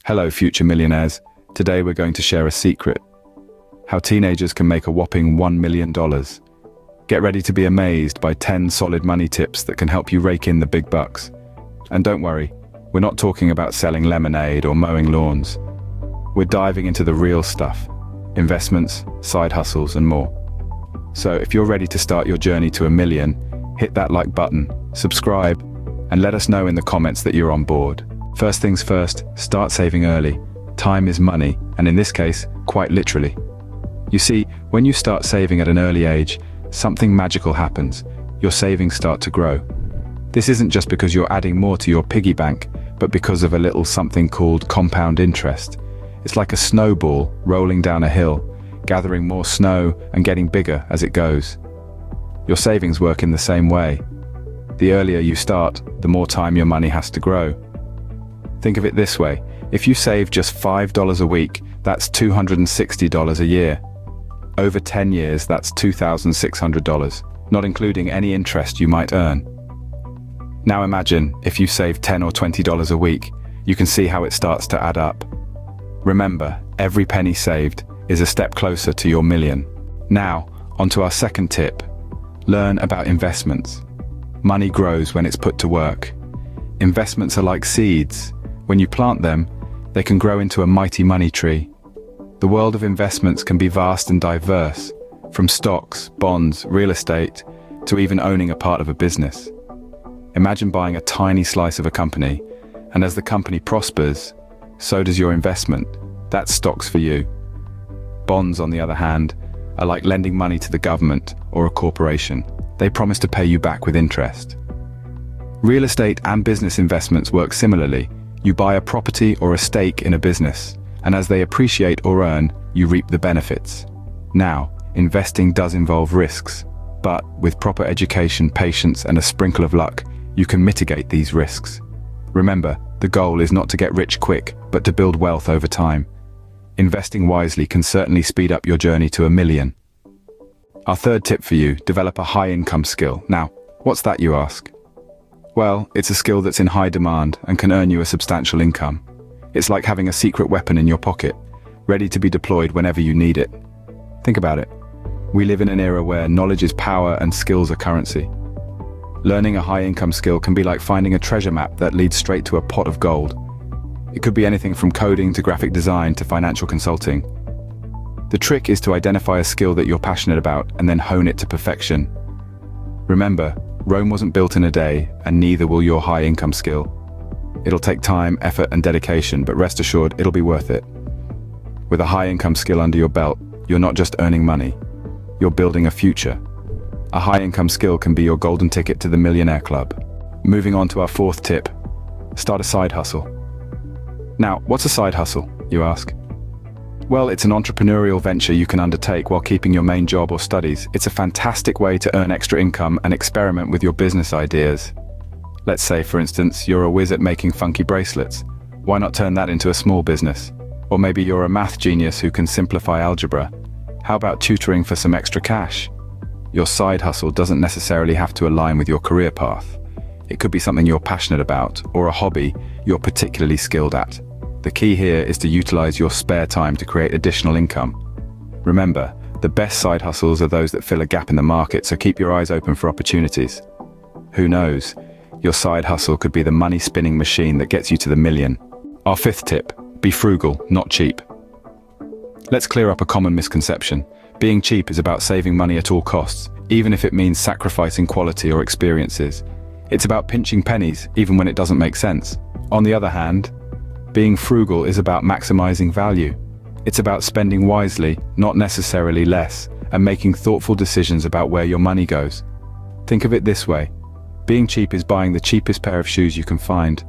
Hello, future millionaires. Today we're going to share a secret. How teenagers can make a whopping $1 million. Get ready to be amazed by 10 solid money tips that can help you rake in the big bucks. And don't worry, we're not talking about selling lemonade or mowing lawns. We're diving into the real stuff. Investments, side hustles, and more. So if you're ready to start your journey to $1 million, hit that like button, subscribe, and let us know in the comments that you're on board. First things first, start saving early. Time is money, and in this case, quite literally. You see, when you start saving at an early age, something magical happens. Your savings start to grow. This isn't just because you're adding more to your piggy bank, but because of a little something called compound interest. It's like a snowball rolling down a hill, gathering more snow and getting bigger as it goes. Your savings work in the same way. The earlier you start, the more time your money has to grow. Think of it this way, if you save just $5 a week, that's $260 a year. Over 10 years, that's $2,600, not including any interest you might earn. Now imagine, if you save $10 or $20 a week, you can see how it starts to add up. Remember, every penny saved is a step closer to your million. Now, onto our second tip. Learn about investments. Money grows when it's put to work. Investments are like seeds. When you plant them, they can grow into a mighty money tree. The world of investments can be vast and diverse, from stocks, bonds, real estate, to even owning a part of a business. Imagine buying a tiny slice of a company, and as the company prospers, so does your investment. That's stocks for you. Bonds, on the other hand, are like lending money to the government or a corporation. They promise to pay you back with interest. Real estate and business investments work similarly. You buy a property or a stake in a business, and as they appreciate or earn, you reap the benefits. Now, investing does involve risks, but with proper education, patience, and a sprinkle of luck, you can mitigate these risks. Remember, the goal is not to get rich quick, but to build wealth over time. Investing wisely can certainly speed up your journey to $1 million. Our third tip for you, develop a high-income skill. Now, what's that, you ask? Well, it's a skill that's in high demand and can earn you a substantial income. It's like having a secret weapon in your pocket, ready to be deployed whenever you need it. Think about it. We live in an era where knowledge is power and skills are currency. Learning a high-income skill can be like finding a treasure map that leads straight to a pot of gold. It could be anything from coding to graphic design to financial consulting. The trick is to identify a skill that you're passionate about and then hone it to perfection. Remember, Rome wasn't built in a day, and neither will your high-income skill. It'll take time, effort, and dedication, but rest assured, it'll be worth it. With a high-income skill under your belt, you're not just earning money, you're building a future. A high-income skill can be your golden ticket to the millionaire club. Moving on to our fourth tip, start a side hustle. Now, what's a side hustle, you ask? Well, it's an entrepreneurial venture you can undertake while keeping your main job or studies. It's a fantastic way to earn extra income and experiment with your business ideas. Let's say, for instance, you're a whiz at making funky bracelets. Why not turn that into a small business? Or maybe you're a math genius who can simplify algebra. How about tutoring for some extra cash? Your side hustle doesn't necessarily have to align with your career path. It could be something you're passionate about, or a hobby you're particularly skilled at. The key here is to utilize your spare time to create additional income. Remember, the best side hustles are those that fill a gap in the market, so keep your eyes open for opportunities. Who knows? Your side hustle could be the money-spinning machine that gets you to the million. Our fifth tip, be frugal, not cheap. Let's clear up a common misconception. Being cheap is about saving money at all costs, even if it means sacrificing quality or experiences. It's about pinching pennies, even when it doesn't make sense. On the other hand, being frugal is about maximizing value. It's about spending wisely, not necessarily less, and making thoughtful decisions about where your money goes. Think of it this way. Being cheap is buying the cheapest pair of shoes you can find,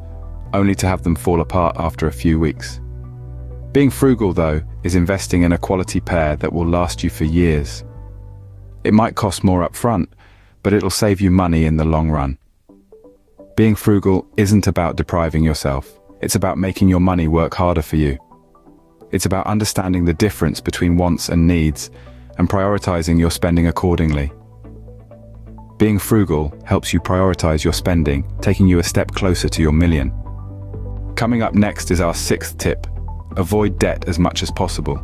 only to have them fall apart after a few weeks. Being frugal, though, is investing in a quality pair that will last you for years. It might cost more up front, but it'll save you money in the long run. Being frugal isn't about depriving yourself. It's about making your money work harder for you. It's about understanding the difference between wants and needs and prioritizing your spending accordingly. Being frugal helps you prioritize your spending, taking you a step closer to your million. Coming up next is our sixth tip: avoid debt as much as possible.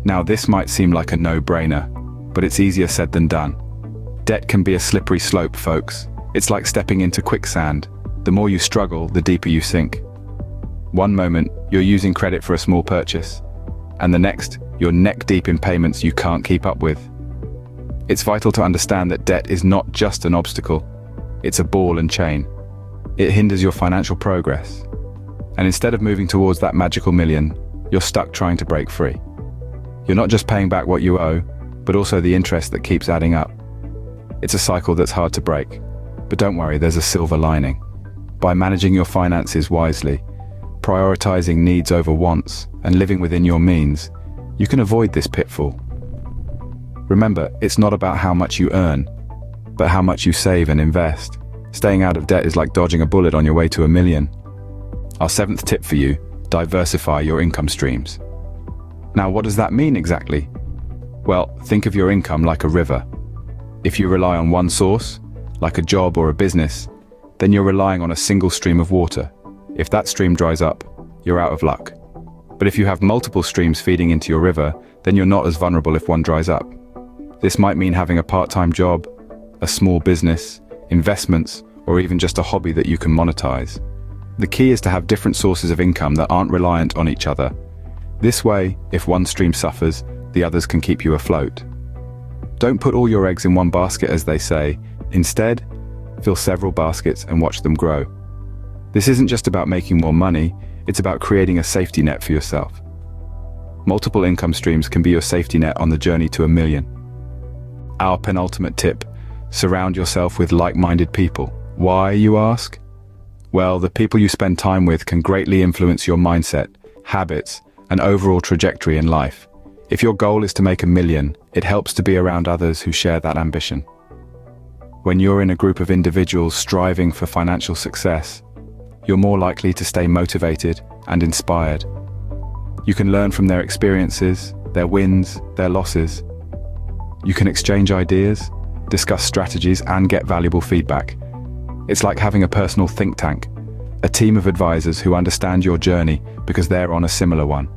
Now, this might seem like a no-brainer, but it's easier said than done. Debt can be a slippery slope, folks. It's like stepping into quicksand. The more you struggle, the deeper you sink. One moment, you're using credit for a small purchase, and the next, you're neck-deep in payments you can't keep up with. It's vital to understand that debt is not just an obstacle, it's a ball and chain. It hinders your financial progress. And instead of moving towards that magical million, you're stuck trying to break free. You're not just paying back what you owe, but also the interest that keeps adding up. It's a cycle that's hard to break. But don't worry, there's a silver lining. By managing your finances wisely, prioritizing needs over wants, and living within your means, you can avoid this pitfall. Remember, it's not about how much you earn, but how much you save and invest. Staying out of debt is like dodging a bullet on your way to $1 million. Our seventh tip for you: diversify your income streams. Now, what does that mean exactly? Well, think of your income like a river. If you rely on one source, like a job or a business, then you're relying on a single stream of water. If that stream dries up, you're out of luck. But if you have multiple streams feeding into your river, then you're not as vulnerable if one dries up. This might mean having a part-time job, a small business, investments, or even just a hobby that you can monetize. The key is to have different sources of income that aren't reliant on each other. This way, if one stream suffers, the others can keep you afloat. Don't put all your eggs in one basket, as they say. Instead, fill several baskets and watch them grow. This isn't just about making more money, it's about creating a safety net for yourself. Multiple income streams can be your safety net on the journey to $1 million. Our penultimate tip: surround yourself with like-minded people. Why, you ask? Well, the people you spend time with can greatly influence your mindset, habits, and overall trajectory in life. If your goal is to make $1 million, it helps to be around others who share that ambition. When you're in a group of individuals striving for financial success, you're more likely to stay motivated and inspired. You can learn from their experiences, their wins, their losses. You can exchange ideas, discuss strategies, and get valuable feedback. It's like having a personal think tank, a team of advisors who understand your journey because they're on a similar one.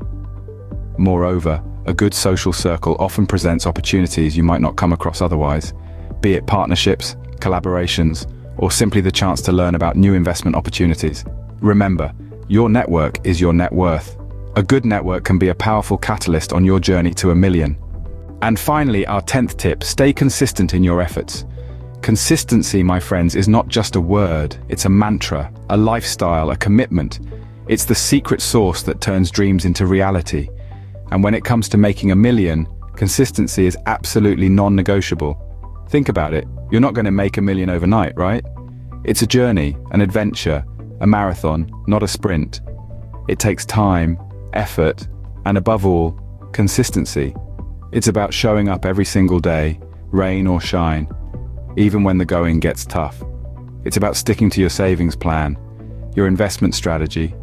Moreover, a good social circle often presents opportunities you might not come across otherwise, be it partnerships, collaborations, or simply the chance to learn about new investment opportunities. Remember, your network is your net worth. A good network can be a powerful catalyst on your journey to $1 million. And finally, our 10th tip: stay consistent in your efforts. Consistency, my friends, is not just a word, it's a mantra, a lifestyle, a commitment. It's the secret sauce that turns dreams into reality. And when it comes to making $1 million, consistency is absolutely non-negotiable. Think about it, you're not going to make $1 million overnight, right? It's a journey, an adventure, a marathon, not a sprint. It takes time, effort, and above all, consistency. It's about showing up every single day, rain or shine, even when the going gets tough. It's about sticking to your savings plan, your investment strategy,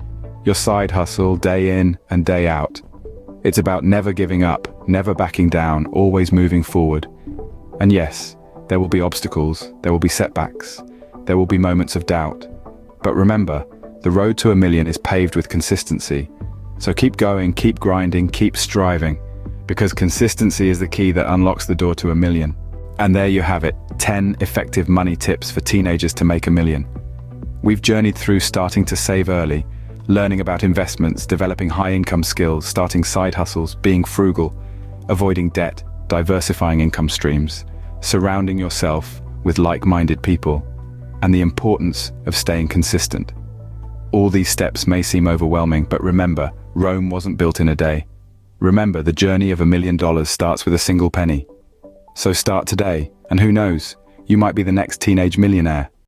your side hustle day in and day out. It's about never giving up, never backing down, always moving forward. And yes, there will be obstacles, there will be setbacks, there will be moments of doubt. But remember, the road to $1 million is paved with consistency. So keep going, keep grinding, keep striving, because consistency is the key that unlocks the door to $1 million. And there you have it, 10 effective money tips for teenagers to make $1 million. We've journeyed through starting to save early, learning about investments, developing high-income skills, starting side hustles, being frugal, avoiding debt, diversifying income streams, surrounding yourself with like-minded people, and the importance of staying consistent. All these steps may seem overwhelming, but remember, Rome wasn't built in a day. Remember, the journey of $1 million starts with a single penny. So start today, and who knows, you might be the next teenage millionaire.